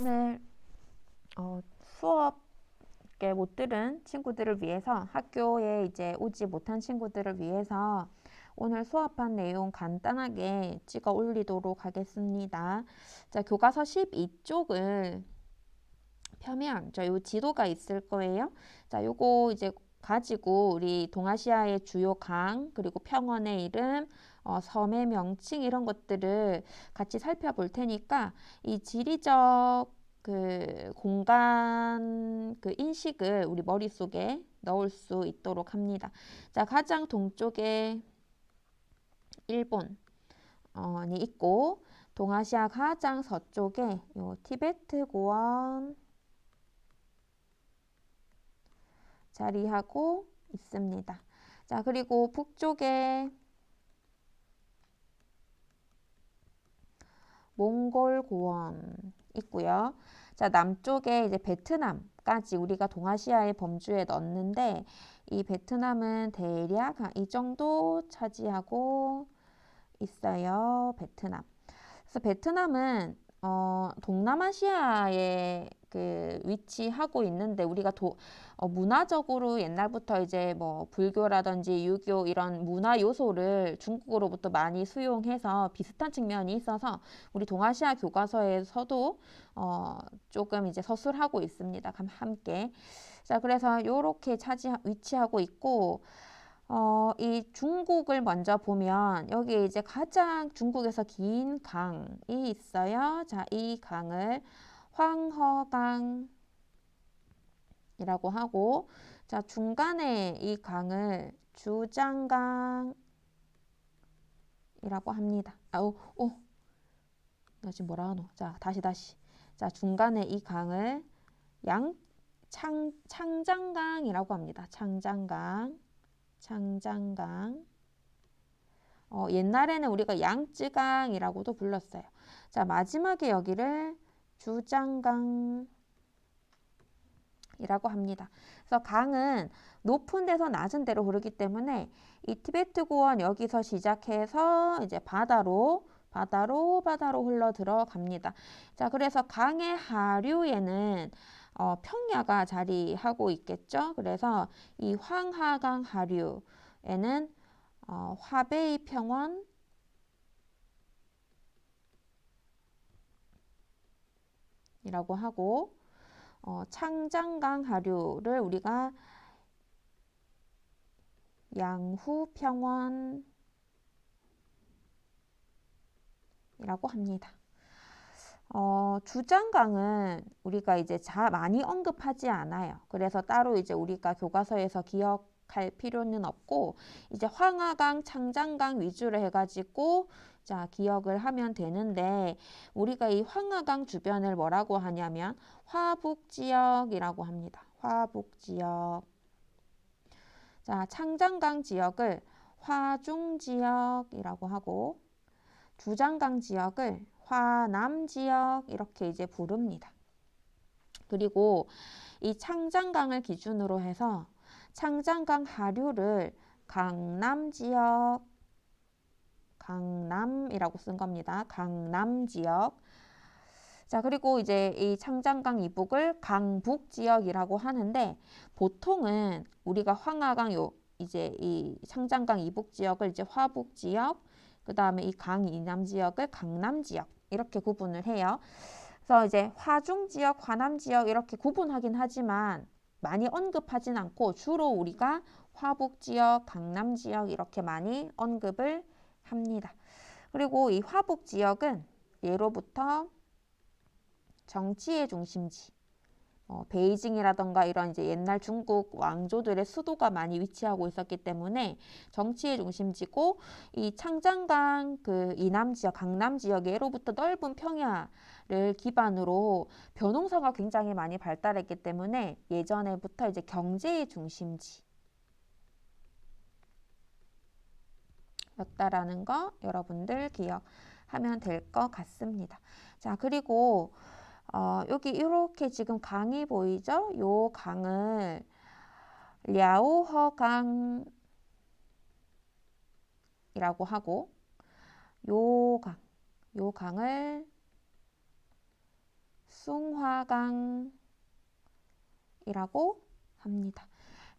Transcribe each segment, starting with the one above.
오늘 수업에 못 들은 친구들을 위해서, 학교에 이제 오지 못한 친구들을 위해서 오늘 수업한 내용 간단하게 찍어 올리도록 하겠습니다. 자, 교과서 12쪽을 펴면 요 지도가 있을 거예요. 자, 요거 이제 가지고 우리 동아시아의 주요 강, 그리고 평원의 이름, 섬의 명칭 이런 것들을 같이 살펴볼 테니까 이 지리적 그 공간 그 인식을 우리 머릿속에 넣을 수 있도록 합니다. 자, 가장 동쪽에 일본이 있고, 동아시아 가장 서쪽에 요 티베트 고원 자리하고 있습니다. 자, 그리고 북쪽에 몽골 고원 있고요. 자, 남쪽에 이제 베트남까지 우리가 동아시아의 범주에 넣었는데, 이 베트남은 대략 이 정도 차지하고 있어요. 베트남. 그래서 베트남은 동남아시아에 그 위치하고 있는데, 우리가 문화적으로 옛날부터 이제 뭐 불교라든지 유교 이런 문화 요소를 중국으로부터 많이 수용해서 비슷한 측면이 있어서 우리 동아시아 교과서에서도 조금 이제 서술하고 있습니다. 함께. 자, 그래서 이렇게 위치하고 있고, 이 중국을 먼저 보면 여기 이제 가장 중국에서 긴 강이 있어요. 자, 이 강을 황허강이라고 하고, 자, 중간에 이 강을 주장강이라고 합니다. 나 지금 뭐라 하노? 자, 다시. 자, 중간에 이 강을 창장강이라고 합니다. 창장강. 옛날에는 우리가 양쯔강이라고도 불렀어요. 자, 마지막에 여기를 주장강이라고 합니다. 그래서 강은 높은 데서 낮은 데로 흐르기 때문에 이 티베트 고원 여기서 시작해서 이제 바다로 흘러 들어갑니다. 자, 그래서 강의 하류에는 평야가 자리하고 있겠죠. 그래서 이 황하강 하류에는 화베이 평원 이라고 하고, 창장강 하류를 우리가 양후 평원이라고 합니다. 주장강은 우리가 이제 많이 언급하지 않아요. 그래서 따로 이제 우리가 교과서에서 기억할 필요는 없고, 이제 황하강, 창장강 위주로 해가지고 자, 기억을 하면 되는데, 우리가 이 황하강 주변을 뭐라고 하냐면 화북지역이라고 합니다. 화북지역. 자, 창장강 지역을 화중지역이라고 하고, 주장강 지역을 화남지역 이렇게 이제 부릅니다. 그리고 이 창장강을 기준으로 해서 창장강 하류를 강남이라고 쓴 겁니다. 강남지역. 자, 그리고 이제 이 창장강 이북을 강북지역이라고 하는데, 보통은 우리가 황하강 이제 이 창장강 이북 지역을 이제 화북지역, 그 다음에 이 강 이남 지역을 강남지역 이렇게 구분을 해요. 그래서 이제 화중지역, 화남지역 이렇게 구분하긴 하지만 많이 언급하진 않고, 주로 우리가 화북지역, 강남지역 이렇게 많이 언급을 합니다. 그리고 이 화북지역은 예로부터 정치의 중심지, 베이징이라던가 이런 이제 옛날 중국 왕조들의 수도가 많이 위치하고 있었기 때문에 정치의 중심지고, 이 창장강 그 이남 지역, 강남 지역에로부터 넓은 평야를 기반으로 벼농사가 굉장히 많이 발달했기 때문에 예전에부터 이제 경제의 중심지였다라는 거 여러분들 기억하면 될 것 같습니다. 자, 그리고 여기 이렇게 지금 강이 보이죠? 요 강을 랴오허강이라고 하고, 요 강을 숭하강이라고 합니다.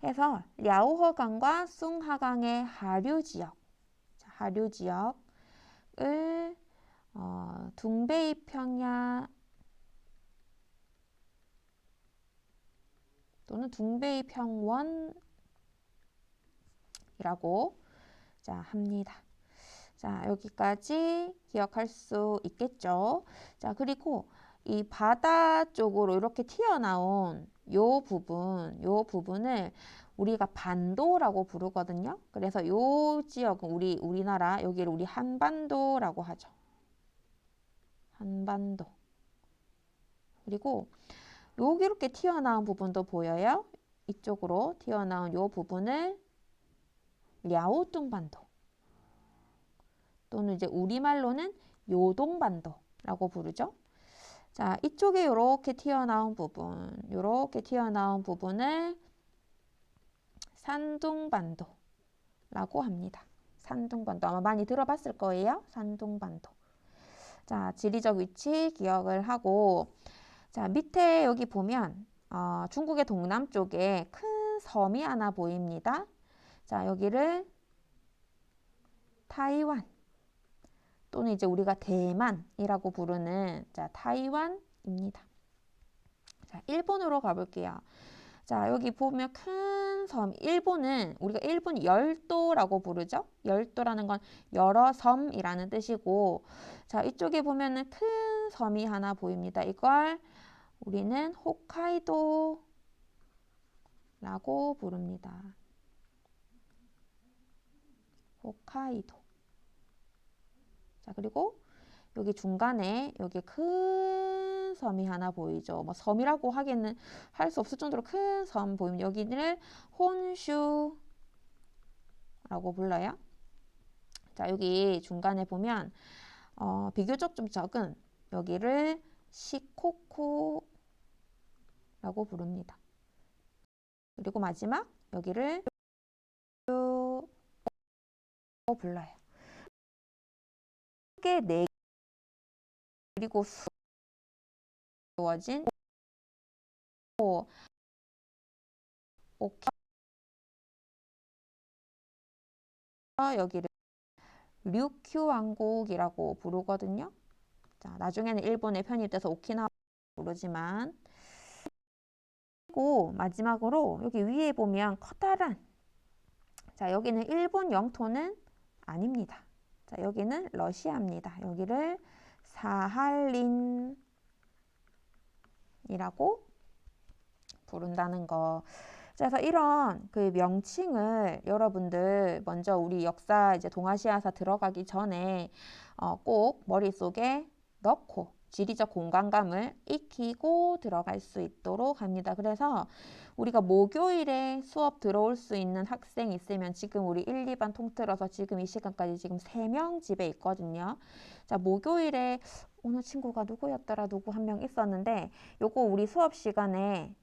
해서 랴오허강과 숭하강의 하류 지역, 하류 지역을 둥베이 평야 또는 둥베이 평원이라고 합니다. 자, 여기까지 기억할 수 있겠죠? 자, 그리고 이 바다 쪽으로 이렇게 튀어나온 요 부분을 우리가 반도라고 부르거든요. 그래서 요 지역은 우리나라, 여기를 우리 한반도라고 하죠. 한반도. 그리고 여기 이렇게 튀어나온 부분도 보여요. 이쪽으로 튀어나온 요 부분을 랴오뚱반도 또는 이제 우리말로는 요동반도라고 부르죠. 자, 이쪽에 이렇게 튀어나온 부분을 산둥반도라고 합니다. 산둥반도 아마 많이 들어봤을 거예요. 산둥반도. 자, 지리적 위치 기억을 하고, 자, 밑에 여기 보면 중국의 동남쪽에 큰 섬이 하나 보입니다. 자, 여기를 타이완 또는 이제 우리가 대만이라고 부르는 타이완입니다. 자, 일본으로 가볼게요. 자, 여기 보면 큰 섬, 일본은 우리가 일본 열도라고 부르죠. 열도라는 건 여러 섬이라는 뜻이고, 자, 이쪽에 보면은 큰 섬이 하나 보입니다. 이걸 우리는 홋카이도라고 부릅니다. 홋카이도. 자, 그리고 여기 중간에 여기 큰 섬이 하나 보이죠. 뭐 섬이라고 하기는 할 수 없을 정도로 큰 섬 보이면 여기를 혼슈라고 불러요. 자, 여기 중간에 보면 비교적 좀 적은 여기를 시코쿠라고 부릅니다. 그리고 마지막 여기를 불러요. 크게 네 그리고 이루어진 여기를 류큐 왕국이라고 부르거든요. 자, 나중에는 일본에 편입돼서 오키나와 부르지만 그리고 마지막으로 여기 위에 보면 커다란 자, 여기는 일본 영토는 아닙니다. 자, 여기는 러시아입니다. 여기를 사할린이라고 부른다는 거. 그래서 이런 그 명칭을 여러분들 먼저 우리 역사 이제 동아시아사 들어가기 전에 꼭 머릿속에 넣고 지리적 공간감을 익히고 들어갈 수 있도록 합니다. 그래서 우리가 목요일에 수업 들어올 수 있는 학생 있으면 지금 우리 1, 2반 통틀어서 지금 이 시간까지 지금 3명 집에 있거든요. 자, 목요일에 오늘 친구가 누구였더라 누구 한 명 있었는데 요거 우리 수업 시간에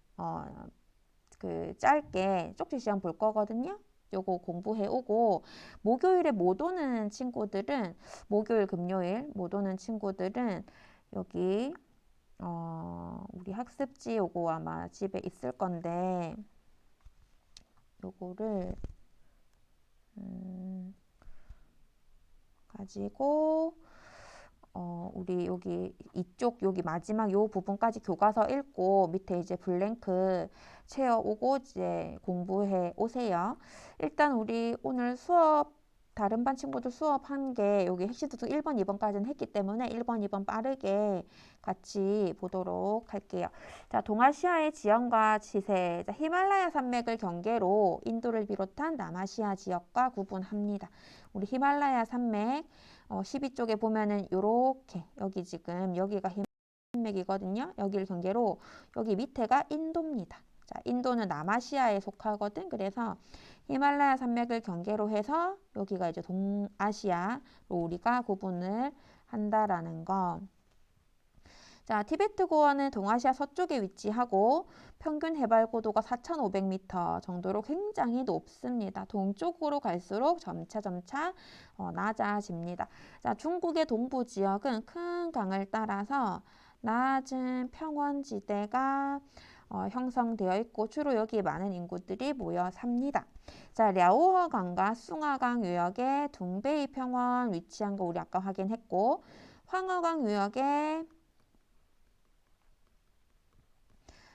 그 짧게 쪽지 시험 볼 거거든요. 요거 공부해 오고 목요일에 못 오는 친구들은 목요일 금요일 못 오는 친구들은 여기 우리 학습지 요거 아마 집에 있을 건데 요거를 가지고 우리 여기 이쪽 여기 마지막 요 부분까지 교과서 읽고 밑에 이제 블랭크 채워오고 이제 공부해 오세요. 일단 우리 오늘 수업 다른 반 친구들 수업한 게 여기 핵시트도 1번, 2번까지는 했기 때문에 1번, 2번 빠르게 같이 보도록 할게요. 자, 동아시아의 지형과 지세, 자, 히말라야 산맥을 경계로 인도를 비롯한 남아시아 지역과 구분합니다. 우리 히말라야 산맥 12쪽에 보면은 요렇게 여기 지금 여기가 산맥이거든요. 여기를 경계로 여기 밑에가 인도입니다. 자, 인도는 남아시아에 속하거든. 그래서 히말라야 산맥을 경계로 해서 여기가 이제 동아시아로 우리가 구분을 한다라는 거. 자, 티베트 고원은 동아시아 서쪽에 위치하고 평균 해발 고도가 4,500m 정도로 굉장히 높습니다. 동쪽으로 갈수록 점차 낮아집니다. 자, 중국의 동부 지역은 큰 강을 따라서 낮은 평원지대가 형성되어 있고 주로 여기에 많은 인구들이 모여 삽니다. 자, 랴오허강과 숭하강 유역에 둥베이 평원 위치한 거 우리 아까 확인했고, 황허강 유역에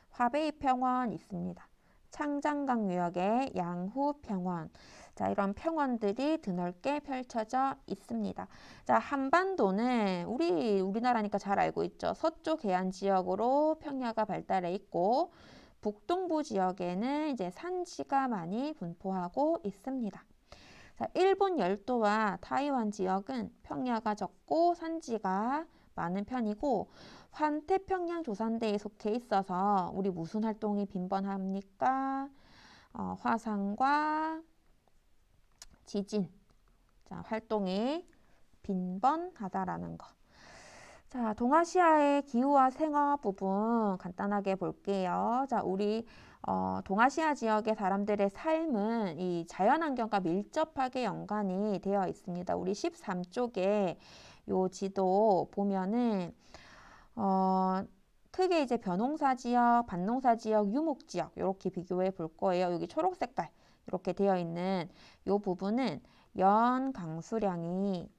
화베이 평원 있습니다. 창장강 유역에 양후 평원. 자, 이런 평원들이 드넓게 펼쳐져 있습니다. 자, 한반도는 우리나라니까 잘 알고 있죠. 서쪽 해안 지역으로 평야가 발달해 있고, 북동부 지역에는 이제 산지가 많이 분포하고 있습니다. 자, 일본 열도와 타이완 지역은 평야가 적고 산지가 많은 편이고, 환태평양 조산대에 속해 있어서 우리 무슨 활동이 빈번합니까? 화산과 지진, 자, 활동이 빈번하다라는 거. 자, 동아시아의 기후와 생업 부분 간단하게 볼게요. 자, 우리 동아시아 지역의 사람들의 삶은 이 자연환경과 밀접하게 연관이 되어 있습니다. 우리 13쪽에 요 지도 보면은 크게 이제 벼농사 지역, 밭농사 지역, 유목 지역 이렇게 비교해 볼 거예요. 여기 초록 색깔 이렇게 되어 있는 요 부분은 연 강수량이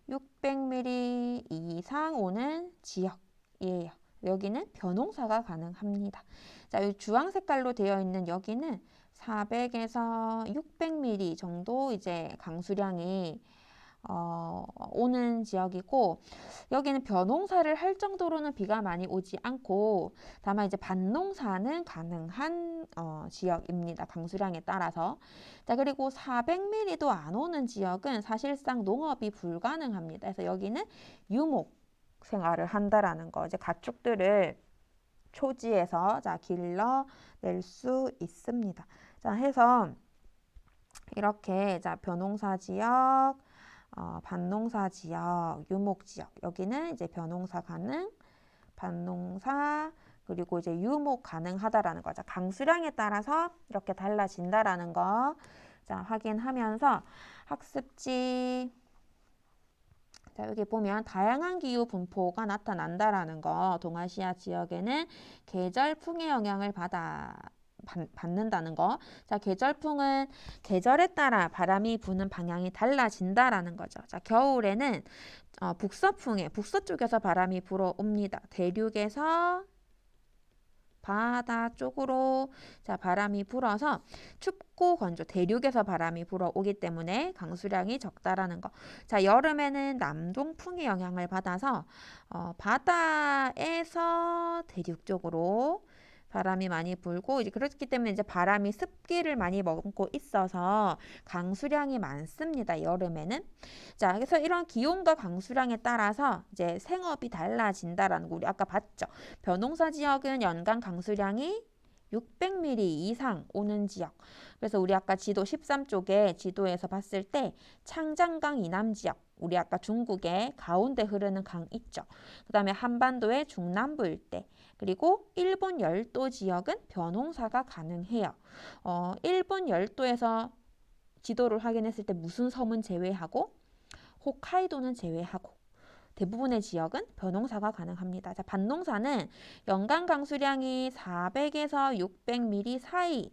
600mm 이상 오는 지역이에요. 여기는 벼농사가 가능합니다. 자, 이 주황 색깔로 되어 있는 여기는 400에서 600mm 정도 이제 강수량이 오는 지역이고, 여기는 벼농사를 할 정도로는 비가 많이 오지 않고 다만 이제 밭농사는 가능한 지역입니다. 강수량에 따라서. 자, 그리고 400mm도 안 오는 지역은 사실상 농업이 불가능합니다. 그래서 여기는 유목 생활을 한다라는 거. 이제 가축들을 초지에서 자 길러낼 수 있습니다. 자, 해서 이렇게 자 벼농사 지역, 밭농사 지역, 유목 지역. 여기는 이제 벼농사 가능, 밭농사, 그리고 이제 유목 가능하다라는 거죠. 강수량에 따라서 이렇게 달라진다라는 거. 자, 확인하면서 학습지. 자, 여기 보면 다양한 기후 분포가 나타난다라는 거. 동아시아 지역에는 계절풍의 영향을 받는다는 거. 자, 계절풍은 계절에 따라 바람이 부는 방향이 달라진다라는 거죠. 자, 겨울에는 북서쪽에서 바람이 불어옵니다. 대륙에서 바다 쪽으로 자 바람이 불어서 춥고 건조, 대륙에서 바람이 불어오기 때문에 강수량이 적다라는 거. 자, 여름에는 남동풍의 영향을 받아서 바다에서 대륙 쪽으로 바람이 많이 불고, 이제 그렇기 때문에 이제 바람이 습기를 많이 머금고 있어서 강수량이 많습니다. 여름에는. 자, 그래서 이런 기온과 강수량에 따라서 이제 생업이 달라진다라는 거 우리 아까 봤죠. 벼농사 지역은 연간 강수량이 600mm 이상 오는 지역. 그래서 우리 아까 지도 13쪽에 지도에서 봤을 때 창장강 이남 지역, 우리 아까 중국의 가운데 흐르는 강 있죠. 그 다음에 한반도의 중남부 일대, 그리고 일본 열도 지역은 벼농사가 가능해요. 일본 열도에서 지도를 확인했을 때 무슨 섬은 제외하고 홋카이도는 제외하고 대부분의 지역은 벼농사가 가능합니다. 자, 밭농사는 연간 강수량이 400에서 600mm 사이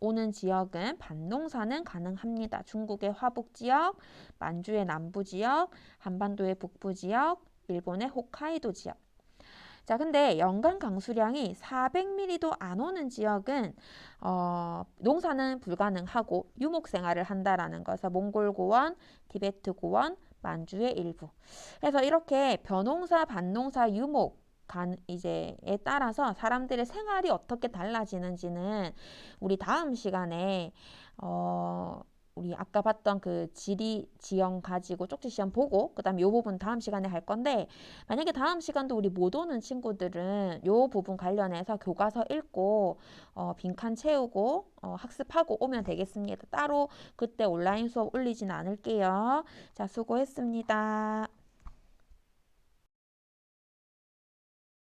오는 지역은 밭농사는 가능합니다. 중국의 화북 지역, 만주의 남부 지역, 한반도의 북부 지역, 일본의 홋카이도 지역. 자, 근데 연간 강수량이 400mm도 안 오는 지역은 농사는 불가능하고 유목 생활을 한다라는 거에서 몽골 고원, 티베트 고원, 만주의 일부. 그래서 이렇게 벼농사, 밭농사, 유목 이제에 따라서 사람들의 생활이 어떻게 달라지는지는 우리 다음 시간에 우리 아까 봤던 그 지리 지형 가지고 쪽지 시험 보고 그다음에 요 부분 다음 시간에 할 건데, 만약에 다음 시간도 우리 못 오는 친구들은 요 부분 관련해서 교과서 읽고 빈칸 채우고 학습하고 오면 되겠습니다. 따로 그때 온라인 수업 올리지는 않을게요. 자, 수고했습니다.